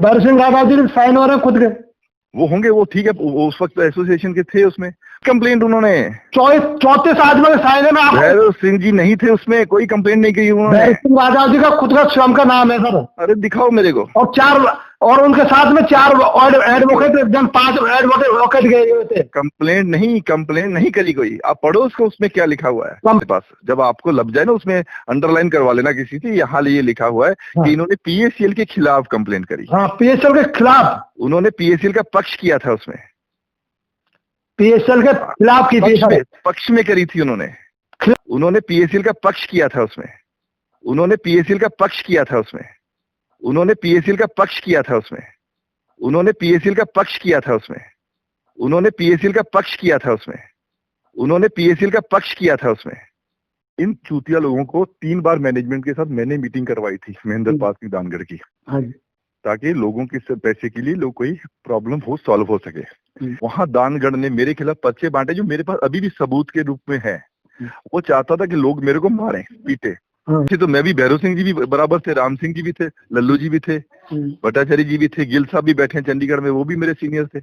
भैरव सिंह राठौर जी sign हो रहे हैं खुद के। वो होंगे, वो ठीक है, वो उस वक्त एसोसिएशन के थे, उसमें कंप्लेंट उन्होंने 34 आदमियों के साइन है में आप। भैरव सिंह जी नहीं थे उसमें, कोई कंप्लेंट नहीं की उन्होंने। भैरव सिंह राठौर जी का खुद का स्वयं का नाम है सर। अरे दिखाओ मेरे को। और 4 और उनके साथ में 4 एडवोकेट, एकदम 5 एडवोकेट गए हुए थे। कंप्लेंट नहीं करी कोई। आप पढ़ो उसको, उसमें क्या लिखा हुआ है आपके पास। जब आपको लग जाए ना उसमें अंडरलाइन करवा लेना किसी से, यहाँ ये लिखा हुआ है कि इन्होंने पीएससीएल के खिलाफ कंप्लेंट करी। हाँ, पीएसएल के खिलाफ उन्होंने पीएससीएल का पक्ष किया था उसमें, पीएसएल के खिलाफ की थी, पक्ष में करी थी उन्होंने पीएससीएल का पक्ष किया था उसमें, उन्होंने पीएससीएल का पक्ष किया था उसमें, उन्होंने पीएससीएल का पक्ष किया था उसमें, उन्होंने पीएससीएल का पक्ष किया था उसमें, उन्होंने पीएससीएल का पक्ष किया था उसमें, उन्होंने पीएससीएल का पक्ष किया था उसमें। इन चूतिया लोगों को 3 बार मैनेजमेंट के साथ मैंने मीटिंग करवाई थी महेंद्र पाल सिंह दानगढ़ की, ताकि लोगों के पैसे के लिए कोई प्रॉब्लम हो, सॉल्व हो सके। वहां दानगढ़ ने मेरे खिलाफ पर्चे बांटे, जो मेरे पास अभी भी सबूत के रूप में है। वो चाहता था कि लोग मेरे को मारें, पीटे। तो मैं भी, भैरव सिंह जी भी बराबर थे, राम सिंह जी भी थे, लल्लू जी भी थे, भट्टाचार्य जी भी थे, गिल साहब भी बैठे हैं चंडीगढ़ में, वो भी मेरे सीनियर थे।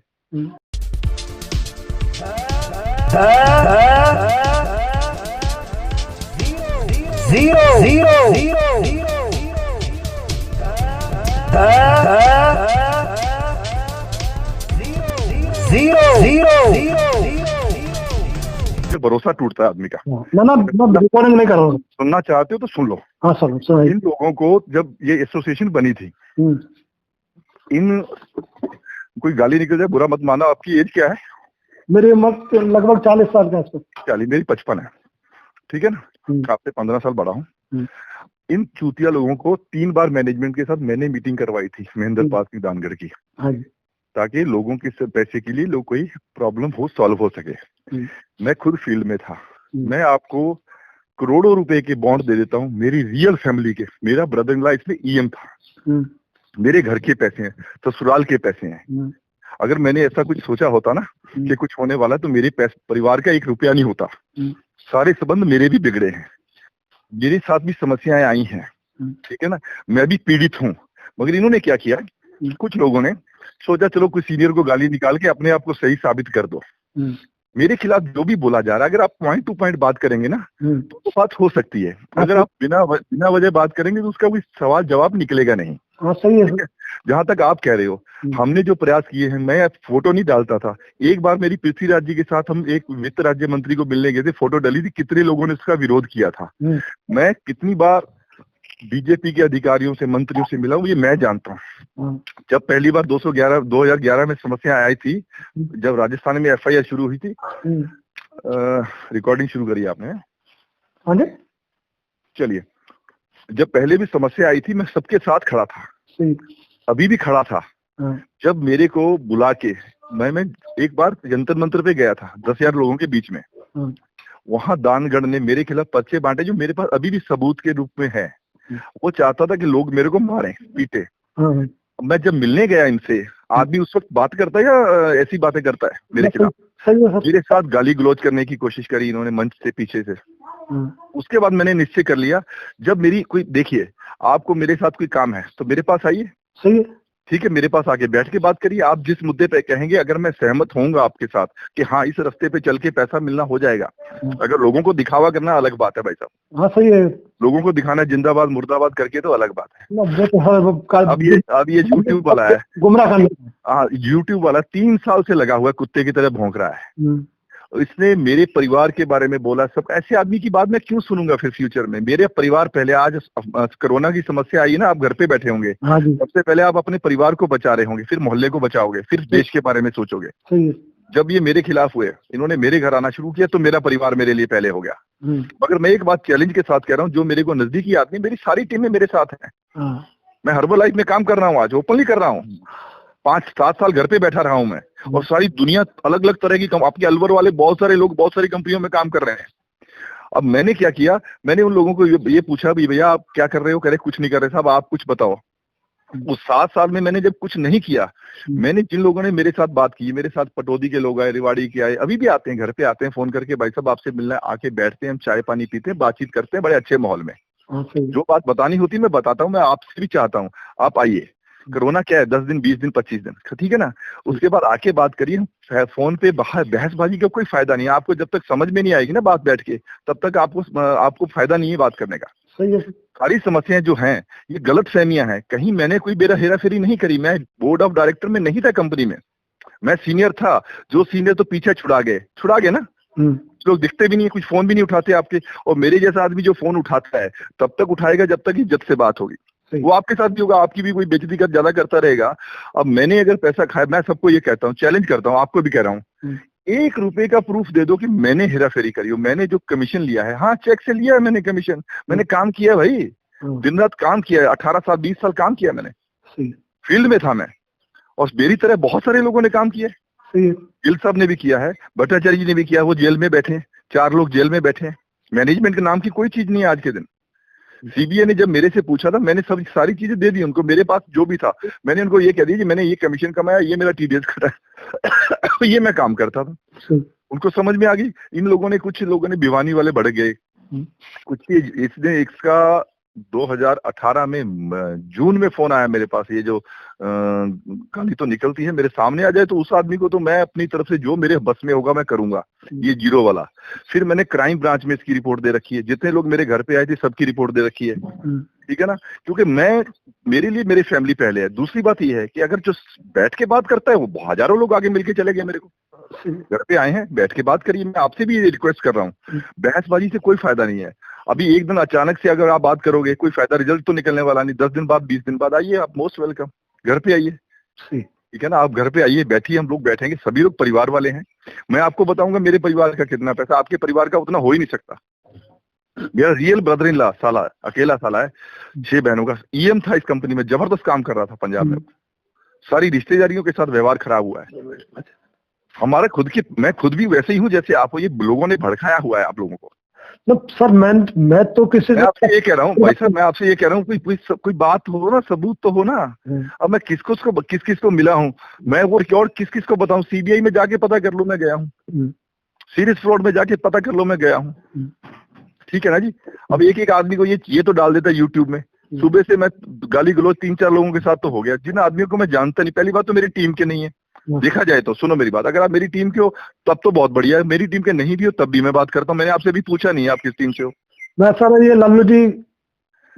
भरोसा टूटता है आदमी का। ना रिकॉर्डिंग नहीं कर रहा हूँ। सुनना चाहते हो तो सुन लो। हाँ सर। इन लोगों को जब ये एसोसिएशन बनी थी, इन कोई गाली निकल जाए बुरा मत माना। आपकी एज क्या है? मेरी उम्र लगभग 40 साल के आसपास। 40, मेरी 55 है, ठीक है ना। आपसे 15 साल बड़ा हूँ। इन चूतिया लोगों को 3 बार मैनेजमेंट के साथ मैंने मीटिंग करवाई थी महेंद्र पाल सिंह दानगढ़ की, ताकि लोगों के पैसे के लिए कोई प्रॉब्लम हो, सॉल्व हो सके। मैं खुद फील्ड में था। मैं आपको करोड़ों रुपए के बॉन्ड दे देता हूँ, मेरी रियल फैमिली के। मेरा ब्रदर इन लॉ इसमें ईएम था, मेरे घर के पैसे हैं, ससुराल के पैसे हैं। अगर मैंने ऐसा कुछ सोचा होता ना कि कुछ होने वाला, तो मेरे परिवार का 1 रुपया नहीं होता। सारे संबंध मेरे भी बिगड़े हैं, मेरे साथ भी समस्याएं आई हैं, ठीक है ना। मैं भी पीड़ित हूँ। मगर इन्होंने क्या किया, कुछ लोगों ने सोचा चलो कोई सीनियर को गाली निकाल के अपने आप को सही साबित कर दो। मेरे खिलाफ जो भी बोला जा रहा है, अगर आप पॉइंट टू पॉइंट बात करेंगे ना तो बात हो सकती है। अगर आप बिना वजह बात करेंगे तो उसका कोई सवाल जवाब निकलेगा नहीं। सही है। जहां तक आप कह रहे हो, हमने जो प्रयास किए हैं, मैं फोटो नहीं डालता था। एक बार मेरी पृथ्वीराज जी के साथ हम एक वित्त राज्य मंत्री को मिलने गए थे, फोटो डली थी, कितने लोगों ने उसका विरोध किया था। मैं कितनी बार बीजेपी के अधिकारियों से, मंत्रियों से मिला हूँ, ये मैं जानता हूँ। जब पहली बार 2011 में समस्या आई थी, जब राजस्थान में एफआईआर शुरू हुई थी, रिकॉर्डिंग शुरू करी आपने? चलिए, जब पहले भी समस्या आई थी, मैं सबके साथ खड़ा था, अभी भी खड़ा था। जब मेरे को बुला के मैं एक बार जंतर मंत्र पे गया था 10,000 लोगों के बीच में, वहां दानगढ़ ने मेरे खिलाफ पर्चे बांटे, जो मेरे पास अभी भी सबूत के रूप में है। वो चाहता था कि लोग मेरे को मारें, पीटे। मैं जब मिलने गया इनसे, आदमी उस वक्त बात करता है या ऐसी बातें करता है मेरे खिलाफ? मेरे साथ गाली गलौज करने की कोशिश करी इन्होंने मंच से, पीछे से। उसके बाद मैंने निश्चय कर लिया, जब मेरी कोई, देखिए आपको मेरे साथ कोई काम है तो मेरे पास आइए, सही है, ठीक है, मेरे पास आके बैठ के बात करिए। आप जिस मुद्दे पे कहेंगे, अगर मैं सहमत होऊंगा आपके साथ कि हाँ इस रास्ते पे चल के पैसा मिलना हो जाएगा। अगर लोगों को दिखावा करना अलग बात है भाई साहब। हाँ सही है। लोगों को दिखाना जिंदाबाद मुर्दाबाद करके तो अलग बात है। अब ये यूट्यूब वाला है, गुमराह करना। हाँ, यूट्यूब वाला 3 साल से लगा हुआ है, कुत्ते की तरह भौंक रहा है। इसने मेरे परिवार के बारे में बोला। सब ऐसे आदमी की बात मैं क्यों सुनूंगा फिर फ्यूचर में? मेरे परिवार पहले, आज कोरोना की समस्या आई है ना, आप घर पे बैठे होंगे, सबसे पहले आप अपने परिवार को बचा रहे होंगे, फिर मोहल्ले को बचाओगे, फिर देश के बारे में सोचोगे। जब ये मेरे खिलाफ हुए, इन्होंने मेरे घर आना शुरू किया, तो मेरा परिवार मेरे लिए पहले हो गया। मगर मैं एक बात चैलेंज के साथ कह रहा हूँ, जो मेरे को नजदीकी आदमी, मेरी सारी टीमें मेरे साथ है। मैं हर्बलाइफ में काम कर रहा हूँ, आज ओपनली कर रहा हूँ। 5-7 साल घर पे बैठा रहा हूं मैं, और सारी दुनिया अलग अलग तरह की आपके अलवर वाले बहुत सारे लोग बहुत सारी कंपनियों में काम कर रहे हैं। अब मैंने क्या किया, मैंने उन लोगों को ये पूछा भी, भैया आप क्या कर रहे हो? कह रहे कुछ नहीं कर रहे साहब, आप कुछ बताओ। उस 7 साल में मैंने जब कुछ नहीं किया, मैंने जिन लोगों ने मेरे साथ बात की, मेरे साथ पटौदी के लोग आए, रेवाड़ी के आए, अभी भी आते हैं, घर पे आते हैं फोन करके, भाई साहब आपसे मिलना है, आके बैठते हैं, हम चाय पानी पीते हैं, बातचीत करते हैं, बड़े अच्छे माहौल में। जो बात बतानी होती है मैं बताता हूँ, मैं आपसे भी चाहता हूँ आप आइए। कोरोना क्या है, 10 दिन 20 दिन 25 दिन, ठीक है ना। उसके बाद आके बात करिए। फोन पे बहसबाजी का कोई फायदा नहीं है। आपको जब तक समझ में नहीं आएगी ना बात बैठ के, तब तक आपको फायदा नहीं है बात करने का। सही है। सारी समस्याएं जो हैं ये गलत फहमियां हैं। कहीं मैंने कोई मेरा हेराफेरी नहीं करी। मैं बोर्ड ऑफ डायरेक्टर में नहीं था कंपनी में, मैं सीनियर था। जो सीनियर तो पीछे छुड़ा गए ना। लोग दिखते भी नहीं, कुछ फोन भी नहीं उठाते आपके। और मेरे जैसा आदमी जो फोन उठाता है तब तक उठाएगा जब तक इज्जत से बात होगी। वो आपके साथ भी होगा, आपकी भी कोई बेइज्जती कर ज्यादा करता रहेगा। अब मैंने अगर पैसा खाया, मैं सबको ये कहता हूँ, चैलेंज करता हूँ, आपको भी कह रहा हूँ, 1 रुपए का प्रूफ दे दो कि मैंने हेराफेरी करी हो, मैंने जो कमीशन लिया है। हाँ, चेक से लिया है मैंने कमीशन, मैंने काम किया भाई, दिन रात काम किया है, 18 साल 20 साल काम किया मैंने, फील्ड में था मैं। और मेरी तरह बहुत सारे लोगों ने काम किया है। गिल साहब ने भी किया है, भट्टाचार्य जी ने भी किया, वो जेल में बैठे हैं, 4 लोग जेल में बैठे हैं। मैनेजमेंट के नाम की कोई चीज नहीं है आज के दिन। सीबीआई ने जब मेरे से पूछा था, मैंने सब सारी चीजें दे दी उनको, मेरे पास जो भी था मैंने उनको ये कह दिया कि मैंने ये कमीशन कमाया, ये मेरा टीडीएस कटा है ये मैं काम करता था। उनको समझ में आ गई। इन लोगों ने, कुछ लोगों ने भिवानी वाले बढ़ गए, कुछ इसने इसका 2018 में जून में फोन आया मेरे पास, ये जो गाली तो निकलती है मेरे सामने आ जाए तो उस आदमी को तो मैं अपनी तरफ से जो मेरे बस में होगा मैं करूंगा, ये 0 वाला। फिर मैंने क्राइम ब्रांच में इसकी रिपोर्ट दे रखी है, जितने लोग मेरे घर पे आए थे सबकी रिपोर्ट दे रखी है, ठीक है ना। क्योंकि मेरे लिए मेरी फैमिली पहले है। दूसरी बात ये है कि अगर जो बैठ के बात करता है वो हजारों लोग आगे मिलके चले गए, मेरे को घर पे आए हैं, बैठ के बात करिए। मैं आपसे भी ये रिक्वेस्ट कर रहा हूँ, बहसबाजी से कोई फायदा नहीं है। अभी एक दिन अचानक से अगर आप बात करोगे, कोई फायदा, रिजल्ट तो निकलने वाला नहीं। 10 दिन बाद 20 दिन बाद आइए, आप मोस्ट वेलकम, घर पे आइए, ठीक है ना। आप घर पे आइए, बैठिए, हम लोग बैठेंगे, सभी लोग परिवार वाले हैं। मैं आपको बताऊंगा मेरे परिवार का कितना पैसा, आपके परिवार का उतना हो ही नहीं सकता। मेरा रियल ब्रदर इन लॉ साला, अकेला साला है, 6 बहनों का ईएम था इस कंपनी में, जबरदस्त काम कर रहा था पंजाब में। सारी रिश्तेदारियों के साथ व्यवहार खराब हुआ है हमारा खुद की। मैं खुद भी वैसे ही हूँ जैसे आप हो, ये लोगों ने भड़काया हुआ है आप लोगों को। सर मैं तो किसी मैं आपसे ये कह रहा हूँ भाई साहब, मैं आपसे ये कह रहा हूँ, कोई बात हो ना, सबूत तो हो ना। अब मैं किस किस को मिला हूँ मैं, वो और किस को बताऊं। सीबीआई में जाके पता कर लो मैं गया हूँ, सीरियस फ्रॉड में जाके पता कर लो मैं गया हूँ, ठीक है ना जी। अब एक आदमी को ये तो डाल देता है यूट्यूब में, सुबह से मैं गाली गलौज 3-4 लोगों के साथ तो हो गया, जिन आदमियों को मैं जानता नहीं। पहली बात तो मेरी टीम के नहीं है, देखा जाए तो। सुनो मेरी बात, अगर आप मेरी टीम के हो तब तो बहुत बढ़िया है, मेरी टीम के नहीं भी हो तब भी मैं बात करता हूँ। मैंने आपसे भी पूछा नहीं है आप किस टीम से हो। मैं सर ये लल्लू जी,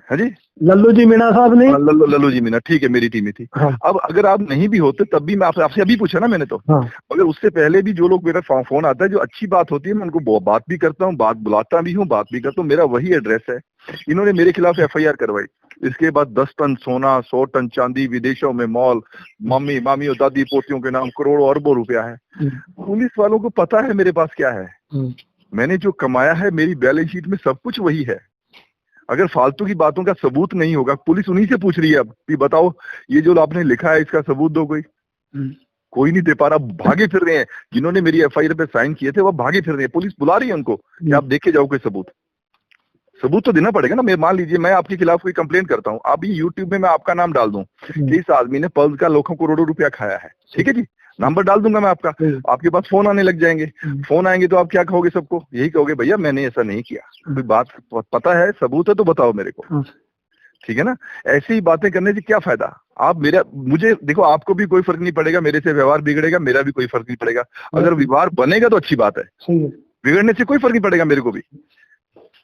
हाँ जी, लल्लू जी मीणा साहब नहीं, लल्लू जी मीणा, ठीक है, मेरी टीम में थी। हाँ। अब अगर आप नहीं भी होते तब भी मैं आपसे अभी पूछा ना मैंने तो। हाँ। मगर उससे पहले भी जो लोग, मेरा फोन आता है जो अच्छी बात होती है, मैं उनको बात भी करता हूँ, बात बुलाता भी हूँ, बात भी करता हूँ। मेरा वही एड्रेस है। इन्होंने मेरे खिलाफ FIR करवाई, इसके बाद 10 टन सोना, 100 टन चांदी, विदेशों में मॉल, मम्मी मामी और दादी पोतियों के नाम करोड़ों अरबों रुपया है। पुलिस वालों को पता है मेरे पास क्या है, मैंने जो कमाया है, मेरी बैलेंस शीट में सब कुछ वही है। अगर फालतू की बातों का सबूत नहीं होगा, पुलिस उन्हीं से पूछ रही है अब कि बताओ ये जो आपने लिखा है इसका सबूत दो। कोई नहीं दे पा रहा, भागे फिर रहे हैं। जिन्होंने मेरी FIR पे साइन किए थे वो भागे फिर रहे हैं, पुलिस बुला रही है उनको कि आप देख के जाओ कोई सबूत तो देना पड़ेगा ना। मैं मान लीजिए मैं आपके खिलाफ कोई कंप्लेंट करता हूँ, अभी यूट्यूब में मैं आपका नाम डाल दूं कि इस आदमी ने पल्स का लाखों करोड़ों रुपया खाया है, ठीक है जी, नंबर डाल दूंगा मैं आपका, आपके पास फोन आने लग जाएंगे। फोन आएंगे तो आप क्या कहोगे सबको? यही कहोगे भैया मैंने ऐसा नहीं किया, कोई बात पता है, सबूत है तो बताओ मेरे को, ठीक है ना। ऐसी ही बातें करने से क्या फायदा। आप मुझे देखो, आपको भी कोई फर्क नहीं पड़ेगा, मेरे से व्यवहार बिगड़ेगा, मेरा भी कोई फर्क नहीं पड़ेगा। अगर व्यवहार बनेगा तो अच्छी बात है, बिगड़ने से कोई फर्क नहीं पड़ेगा मेरे को भी,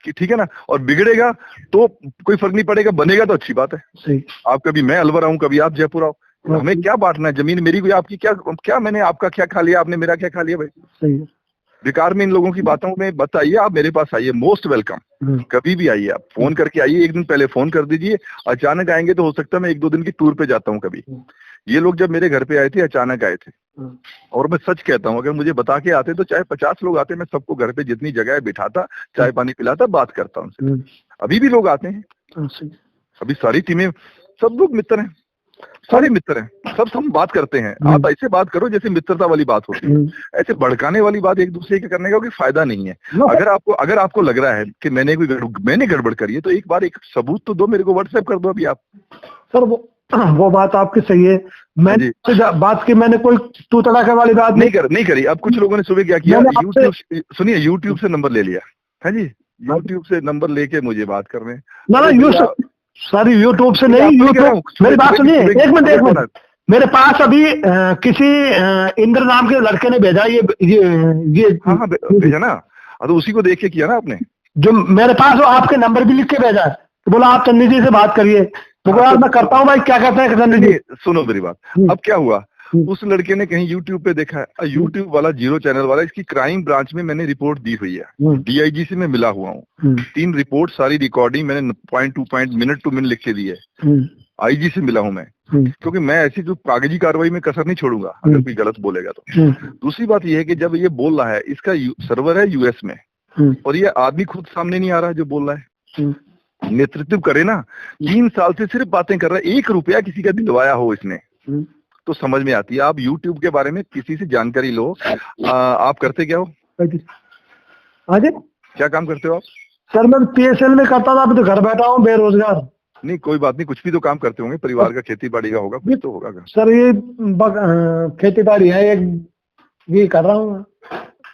ठीक है ना। और बिगड़ेगा तो कोई फर्क नहीं पड़ेगा, बनेगा तो अच्छी बात है। आप कभी मैं अलवर आऊं, कभी आप जयपुर आओ, हमें क्या बांटना है? जमीन मेरी कोई आपकी क्या मैंने आपका क्या खा लिया, आपने मेरा क्या खा लिया भाई। बेकार में इन लोगों की बातों में बताइए। आप मेरे पास आइए, मोस्ट वेलकम, कभी भी आइए। आप फोन करके आइए, एक दिन पहले फोन कर दीजिए। अचानक आएंगे तो हो सकता है मैं 1-2 दिन की टूर पे जाता हूँ कभी। ये लोग जब मेरे घर पे आए थे अचानक आए थे, और मैं सच कहता हूँ अगर मुझे बता के आते तो चाहे 50 लोग आते, मैं सबको घर पे जितनी जगह है बिठाता, चाय पानी पिलाता, बात करता उनसे। अभी भी लोग आते हैं, अभी सारी टीमें, सब लोग मित्र हैं, सारे मित्र हैं, सब बात करते हैं। आप ऐसे बात करो जैसे मित्रता वाली बात होती है, ऐसे भड़काने वाली बात एक दूसरे के करने का कोई फायदा नहीं है। अगर आपको लग रहा है कि मैंने गड़बड़ करी है तो एक बार एक सबूत तो दो मेरे को, व्हाट्सएप कर दो अभी आप। सर वो बात आपकी सही है, बात की मैंने कोई तू तड़ाके वाली बात नहीं करी। अब कुछ लोगों ने सुबह क्या किया, सुनिए, यूट्यूब से नंबर ले लिया है जी, यूट्यूब से नंबर लेके मुझे बात कर रहे हैं। सर यूट्यूब से नहीं, यूट्यूब, मेरी बात सुनिए, एक मिनट। मेरे पास अभी किसी इंद्र नाम के लड़के ने भेजा ये हाँ भेजा ना, तो उसी को देख के किया ना आपने। जो मेरे पास वो आपके नंबर भी लिख के भेजा है, तो बोला आप चन्नी जी से बात करिए। तो यार मैं करता हूँ भाई, क्या कहते हैं चन्नी जी। सुनो मेरी बात, अब क्या हुआ, उस लड़के ने कहीं यूट्यूब पे देखा है, यूट्यूब वाला जीरो चैनल वाला, इसकी क्राइम ब्रांच में मैंने रिपोर्ट दी हुई है, डीआईजी से मैं मिला हुआ हूँ, 3 रिपोर्ट, सारी रिकॉर्डिंग मैंने point two point, minute to minute लिख के दी है, आईजी से मिला हूँ मैं, क्योंकि मैं ऐसी जो कागजी कार्रवाई में कसर नहीं छोड़ूंगा अगर कोई गलत बोलेगा तो। दूसरी बात यह है कि जब ये बोल रहा है, इसका सर्वर है यूएस में, और ये आदमी खुद सामने नहीं आ रहा है जो बोल रहा है, नेतृत्व करे ना, 3 साल से सिर्फ बातें कर रहा है, 1 रुपया किसी का दिलवाया हो इसने तो समझ में आती है। आप यूट्यूब के बारे में किसी से जानकारी लो। आप करते क्या हो? हाँ जी, क्या काम करते हो आप? सर मैं पीएसएल में करता था, अभी तो घर बैठा हूँ बेरोजगार। नहीं कोई बात नहीं, कुछ भी तो काम करते होंगे, परिवार का खेती बाड़ी का होगा, कुछ तो होगा। सर ये खेती बाड़ी है, ये कर रहा हूँ।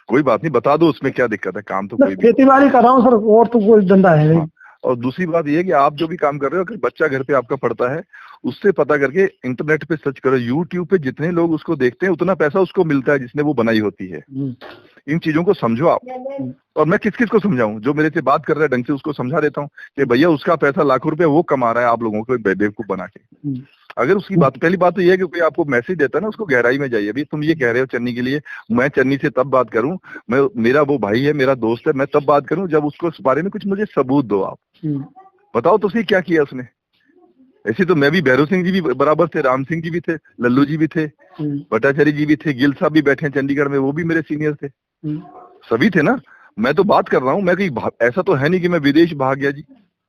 कोई बात नहीं, बता दो उसमें क्या दिक्कत है, काम तो कोई भी। खेती बाड़ी कर रहा हूँ सर, और तो कोई धंधा है नहीं। और दूसरी बात यह है कि आप जो भी काम कर रहे हो, अगर बच्चा घर पे आपका पढ़ता है, उससे पता करके इंटरनेट पे सर्च करो, यूट्यूब पे जितने लोग उसको देखते हैं उतना पैसा उसको मिलता है जिसने वो बनाई होती है। इन चीजों को समझो आप। और मैं किस किस को समझाऊं, जो मेरे से बात कर रहा है ढंग से उसको समझा देता हूँ कि भैया उसका पैसा लाखों रुपए वो कमा रहा है आप लोगों को बेवकूफ बना के। अगर उसकी बात, पहली बात तो ये है कि कोई आपको मैसेज देता है ना, उसको गहराई में जाइए। अभी तुम ये कह रहे हो चन्नी के लिए, मैं चन्नी से तब बात करूं, मेरा वो भाई है, मेरा दोस्त है, मैं तब बात करूं जब उसको इस बारे में कुछ मुझे सबूत दो। आप बताओ तो सही क्या किया उसने। ऐसे तो मैं भी, भैरव सिंह जी भी बराबर थे, राम सिंह जी भी थे, लल्लू जी भी थे, भट्टाचार्य जी भी थे, गिल साहब भी बैठे हैं चंडीगढ़ में, वो भी मेरे सीनियर थे, सभी थे ना। मैं तो बात कर रहा हूँ, मैं कहीं ऐसा तो है नहीं कि मैं विदेश भाग गया जी।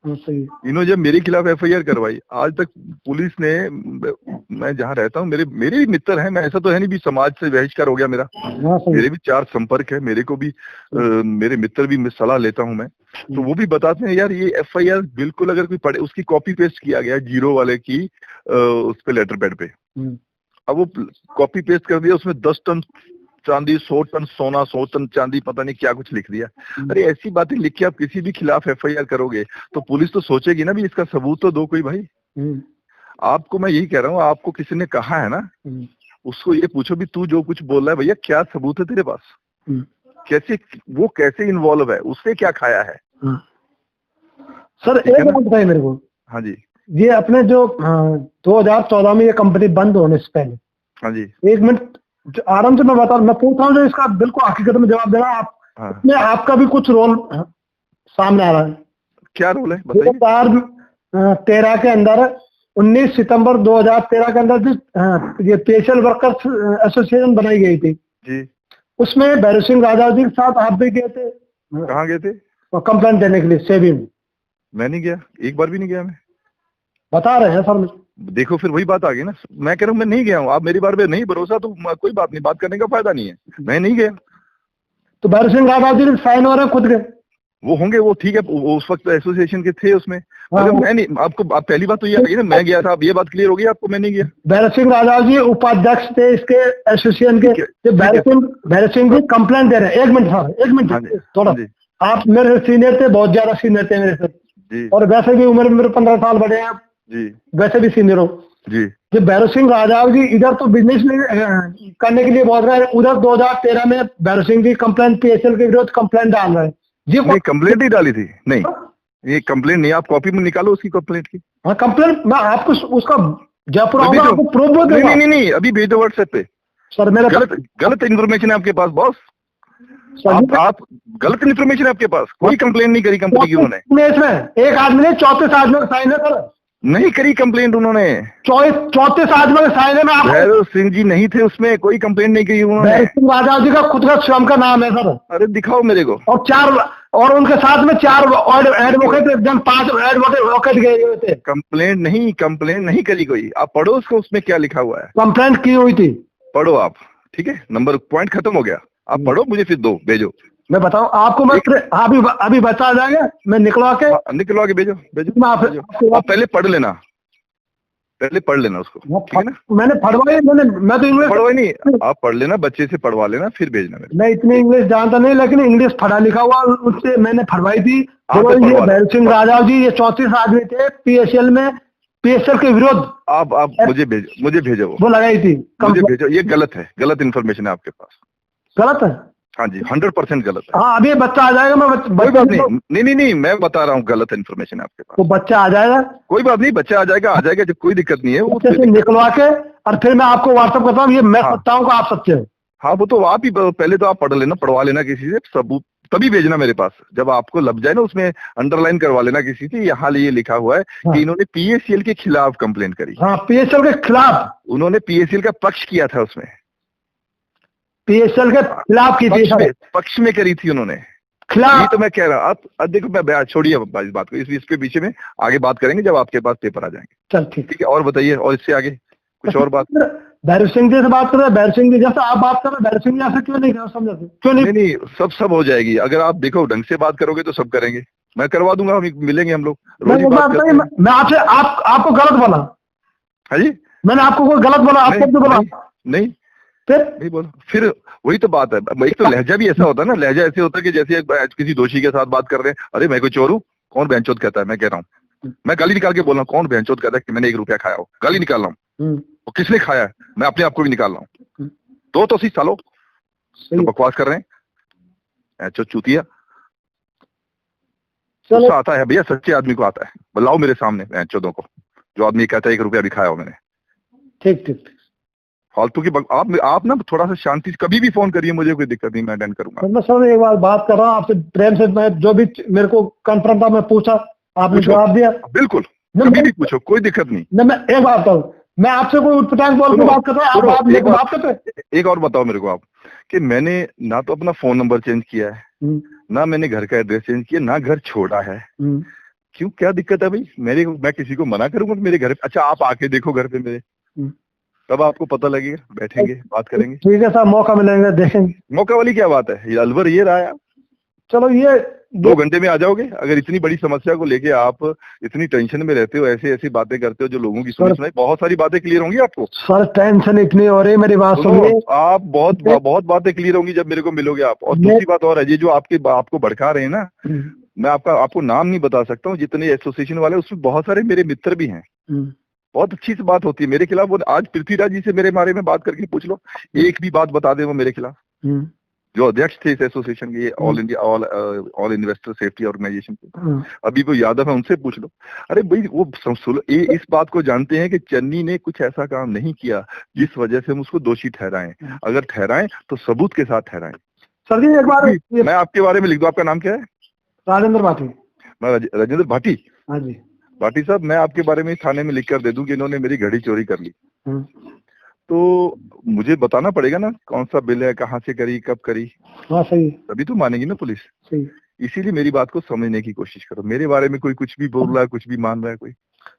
इन्होंने जब मेरे खिलाफ एफआईआर करवाई, आज तक पुलिस ने, मैं जहाँ रहता हूँ, मेरे भी मित्र हैं, मैं ऐसा तो है नहीं भी समाज से बहिष्कार हो गया मेरा, मेरे भी 4 संपर्क है, मेरे को भी मेरे मित्र भी, मैं सलाह लेता हूँ मैं, तो वो भी बताते हैं यार ये एफआईआर बिल्कुल अगर कोई पढ़े, उसकी कॉपी पेस्ट किया गया जीरो वाले की उस पे लेटर पैड पे। अब वो कॉपी पेस्ट कर दिया, उसमें 10 टन चांदी, 100 टन सोना, 100 टन चांदी, पता नहीं क्या कुछ लिख दिया। अरे ऐसी बातें लिख के आप किसी भी खिलाफ एफआईआर करोगे तो पुलिस तो सोचेगी ना भी इसका सबूत तो दो कोई भाई। आपको मैं यही कह रहा हूँ, आपको किसी ने कहा है ना, उसको ये पूछो भी तू जो कुछ बोल रहा है भैया क्या सबूत है तेरे पास, कैसे इन्वॉल्व है, उससे क्या खाया है। सर एक बात बताइए मेरे को। हाँ जी। ये अपने जो 2014 में ये कंपनी बंद होने से पहले, हाँ जी, 1 मिनट आराम से मैं पूछ रहा हूँ, जो इसका बिल्कुल हकीकत में जवाब देना। आप इसमें आपका भी कुछ रोल सामने आ रहा है। क्या रोल है बताइए। 2013 के अंदर, 19 सितंबर 2013 के अंदर ये स्पेशल वर्कर्स एसोसिएशन बनाई गई थी जी, उसमें भैरव सिंह राजा जी के साथ आप भी गए थे। कहाँ गए थे? कंप्लेंट देने के लिए सेबी में। मैं नहीं गया, एक बार भी नहीं गया। मैं बता रहे हैं सर। देखो फिर वही बात आ गई ना, मैं कह रहा हूँ मैं नहीं गया हूँ, आप मेरी बार में नहीं भरोसा तो कोई बात नहीं, बात करने का फायदा नहीं है, मैं नहीं गया। तो भैरव सिंह रावत जी साइन हो रहे खुद के, वो होंगे, वो ठीक है, वो उस वक्त एसोसिएशन के थे उसमें। अगर मैं नहीं, आपको पहली बात तो ये आई ना, मैं गया था, अब ये बात क्लियर हो गई आपको, मैं नहीं गया। भैरव सिंह राजा जी उपाध्यक्ष थे इसके एसोसिएशन के। भैरव सिंह जी कंप्लेंट दे रहे हैं। 1 मिनट सर, 1 मिनट थोड़ा, आप मेरे सीनियर थे, बहुत ज्यादा सीनियर थे मेरे से, और वैसे भी उम्र में मेरे 15 साल बड़े हैं जी, वैसे भी सीनियर हो जी। जब भैरव सिंह राजाव जी इधर तो बिजनेस करने के लिए बहुत रहे, उधर 2013 में भैरव सिंह जी कंप्लेंट पीएसएल के विरोध कंप्लेंट डाल रहे हैं जी। नहीं कंप्लेंट ही डाली थी, नहीं ये कंप्लेंट नहीं, आप कॉपी में निकालो उसकी कंप्लेंट की। हाँ कंप्लेंट मैं आपको उसका जयपुर आपको प्रूफ दूंगा। नहीं अभी भेज दो व्हाट्सएप पे। सर मेरा गलत इन्फॉर्मेशन है आपके पास बॉस, आप गलत इन्फॉर्मेशन है आपके पास। कोई कंप्लेंट नहीं करी कंपनी की उन्होंने। एक आदमी ने 34 आदमी का साइन है सर, नहीं करी कंप्लेंट उन्होंने। 34 आदमी का साइन है। मैं भैरव सिंह जी नहीं थे उसमें, कोई कंप्लेंट नहीं की उन्होंने। भैरव सिंह राजा जी का खुद का स्वयं का नाम है सर। अरे दिखाओ मेरे को। और 4 और उनके साथ में 4 एडवोकेट, एकदम 5 एडवोकेट गए हुए थे। कंप्लेंट नहीं करी कोई। आप पढ़ो उसको, उसमें क्या लिखा हुआ है। कंप्लेंट की हुई थी, पढ़ो आप, ठीक है, नंबर पॉइंट खत्म हो गया। आप पढ़ो, मुझे फिर दो भेजो। मैं बताऊं आपको, मैं अभी बता जाएंगे, मैं निकलवा के भेजो। आप पहले पढ़ लेना। पहले पढ़ लेना उसको, ठीक है ना। मैंने पढ़वाई, मैं तो इंग्लिश पढ़वाई नहीं, आप पढ़ लेना, बच्चे से पढ़वा लेना, फिर भेजना मेरे। मैं इतनी इंग्लिश जानता नहीं, लेकिन इंग्लिश पढ़ा लिखा हुआ, उससे मैंने पढ़वाई थी। तो ये भैरव सिंह राजाव जी, ये 34 आदमी थे PSL में, PSL के विरोध। आप मुझे भेजो वो लगाई थी, मुझे भेजो। ये गलत है, गलत इन्फॉर्मेशन है आपके पास। गलत है? हाँ जी, 100% गलत है। हाँ, अभी बच्चा आ जाएगा, मैं कोई बात नहीं, मैं बता रहा हूँ, गलत इन्फॉर्मेशन है आपके पास। वो बच्चा आ जाएगा, कोई बात नहीं, बच्चा आ जाएगा जब कोई दिक्कत नहीं है। वो निकलवा के और फिर मैं आपको व्हाट्सएप करता हूँ, ये मैं सच्चा हूँ, आप सच्चे हो। हाँ, वो तो आप ही पहले तो आप पढ़ लेना, पढ़वा लेना किसी से सबूत, तभी भेजना मेरे पास। जब आपको लग जाए ना, उसमें अंडरलाइन करवा लेना किसी से, यहाँ ये लिखा हुआ है कि इन्होंने PSL के खिलाफ कंप्लेंट करी। हाँ, PSL के खिलाफ, उन्होंने PSL का पक्ष किया था, उसमें PSL के खिलाफ की थी, पक्ष में करी थी उन्होंने खिलाफ। ये तो मैं कह रहा हूँ। अब देखो, मैं छोड़िए इस बात को, इसके पीछे में आगे बात करेंगे जब आपके पास पेपर आ जाएंगे। चल ठीक है, और बताइए, और इससे आगे कुछ और बात। भैरव सिंह जी से बात कर रहे हैं, भैरव सिंह जी जैसे आप बात कर रहे हैं, भैरव सिंह जी ऐसा क्यों नहीं कर समझते? क्यों नहीं, सब हो जाएगी। अगर आप देखो ढंग से बात करोगे तो सब करेंगे, मैं करवा दूंगा, हम मिलेंगे हम लोग रोज ही बात करते हैं। मैं आपसे आपको गलत बोला? हाँ जी, मैंने आपको कोई गलत बोला? आपको तो बोला नहीं, नहीं बोला। फिर वही तो बात है, एक तो लहजा भी ऐसा होता है ना, लहजा ऐसे होता है कि जैसे किसी दोषी के साथ बात कर रहे हैं। अरे मैं कोई चोर हूँ? कौन बहनचोद कहता है? मैं कह रहा हूँ, मैं गाली निकाल के बोल रहा हूँ, कौन बहनचोद कहता है कि मैंने 1 रुपया खाया हो? गाली निकाल रहा हूँ, और किसने खाया है मैं अपने आप को भी निकाल रहा हूँ। तो सी सालो तो बकवास कर रहे हैं, चूतिया। गुस्सा आता है भैया, सच्चे आदमी को आता है। बुलाओ मेरे सामने चौदों को, जो आदमी कहता है 1 रुपया भी खाया हो मैंने। ठीक फालतू की आप ना थोड़ा सा शांति से कभी भी फोन करिए, मुझे कोई दिक्कत नहीं, मैं अटेंड करूंगा। मैं सर एक बार बात कर रहा हूँ आपसे प्रेम से, मैं जो भी मेरे को कंफर्म था मैं पूछा, आपने जवाब दिया। बिल्कुल, कभी भी पूछो, कोई दिक्कत नहीं। मैं एक बात कहूँ, मैं आपसे कोई उठपटांग बोल के बात कर रहा हूँ, आप बात करते हैं। एक और बताओ मेरे को आप, कि मैंने ना तो अपना फोन नंबर चेंज किया है, ना मैंने घर का एड्रेस चेंज किया, ना घर छोड़ा है। क्यों, क्या दिक्कत है भाई? मैं किसी को मना करूंगा मेरे घर? अच्छा, आप आके देखो घर पे मेरे, तब आपको पता लगेगा, बैठेंगे बात करेंगे। ठीक है साहब, मौका मिलेंगे, देखेंगे। मौका वाली क्या बात है, ये अलवर ये रहा है। चलो, ये 2 घंटे में आ जाओगे? अगर इतनी बड़ी समस्या को लेके आप इतनी टेंशन में रहते हो, ऐसी बातें करते हो जो लोगों की सुनाई, बहुत सारी बातें क्लियर होंगी आपको। सर टेंशन इतनी हो रही, मेरी बात सुनिए। आप बहुत बातें क्लियर होंगी जब मेरे को मिलोगे आप। और दूसरी बात और है, ये जो आपको भड़का रहे हैं ना, मैं आपको नाम नहीं बता सकता हूँ, जितने एसोसिएशन वाले उसमें बहुत सारे मेरे मित्र भी हैं। बहुत अच्छी सी बात होती है मेरे खिलाफ। वो आज पृथ्वीराज जी से मेरे बारे में बात करके पूछ लो, एक भी बात बता दे वो मेरे खिलाफ। जो अध्यक्ष थे इस एसोसिएशन के, All India All Investor Safety Organisation के, अभी वो यादव है, उनसे पूछ लो। अरे भाई, वो इस बात को जानते हैं कि चन्नी ने कुछ ऐसा काम नहीं किया जिस वजह से हम उसको दोषी ठहराएं। अगर ठहराएं तो सबूत के साथ ठहराएं। सर जी एक बार मैं आपके बारे में लिख दूं, आपका नाम क्या है? राजेंद्र भाटी। मैं राजेंद्र भाटी? हाँ जी। भाटी साहब, मैं आपके बारे में थाने में लिख कर दे दूं कि इन्होंने मेरी घड़ी चोरी कर ली, तो मुझे बताना पड़ेगा ना कौन सा बिल है, कहाँ से करी, कब करी। हाँ सही, तभी तो मानेगी ना पुलिस। सही। इसीलिए मेरी बात को समझने की कोशिश करो। मेरे बारे में कोई कुछ भी बोल रहा है, कुछ भी मान रहा है कोई।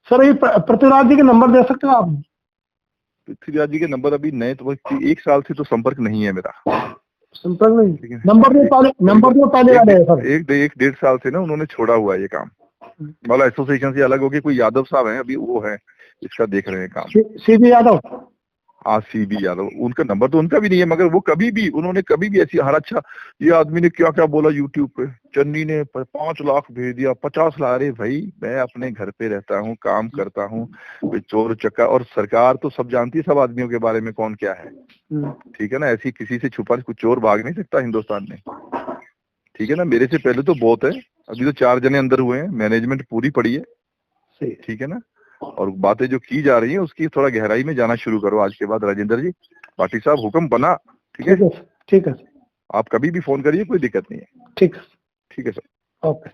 सर ये पृथ्वीराज जी के नंबर दे सकते हो आप? पृथ्वीराज जी के नंबर अभी नए तो 1 साल से तो संपर्क नहीं है मेरा। संपर्क नहीं? नंबर तो पहले वाले है सर। 1-1.5 साल से ना उन्होंने छोड़ा हुआ है ये काम वाला। एसोसिएशन से अलग होके कोई यादव साहब हैं, अभी वो है इसका देख रहे हैं काम। सीबी यादव? हाँ, सीबी यादव। उनका नंबर तो उनका भी नहीं है, मगर वो उन्होंने कभी भी ऐसी, हर अच्छा ये आदमी ने क्या क्या बोला यूट्यूब पे, चन्नी ने 5 लाख भेज दिया, 50 लाख। अरे भाई, मैं अपने घर पे रहता हूँ, काम करता हूँ, कोई चोर चक्का, और सरकार तो सब जानती है सब आदमियों के बारे में कौन क्या है। ठीक है ना, ऐसी किसी से छुपा कुछ चोर भाग नहीं सकता हिंदुस्तान में। ठीक है ना, मेरे से पहले तो बहुत है, अभी तो 4 जने अंदर हुए हैं, मैनेजमेंट पूरी पड़ी है। ठीक है ना, और बातें जो की जा रही है उसकी थोड़ा गहराई में जाना शुरू करो आज के बाद। राजेंद्र जी, भाटी साहब, हुक्म बना। ठीक है, ठीक है। आप कभी भी फोन करिए, कोई दिक्कत नहीं है। ठीक है सर। ओके।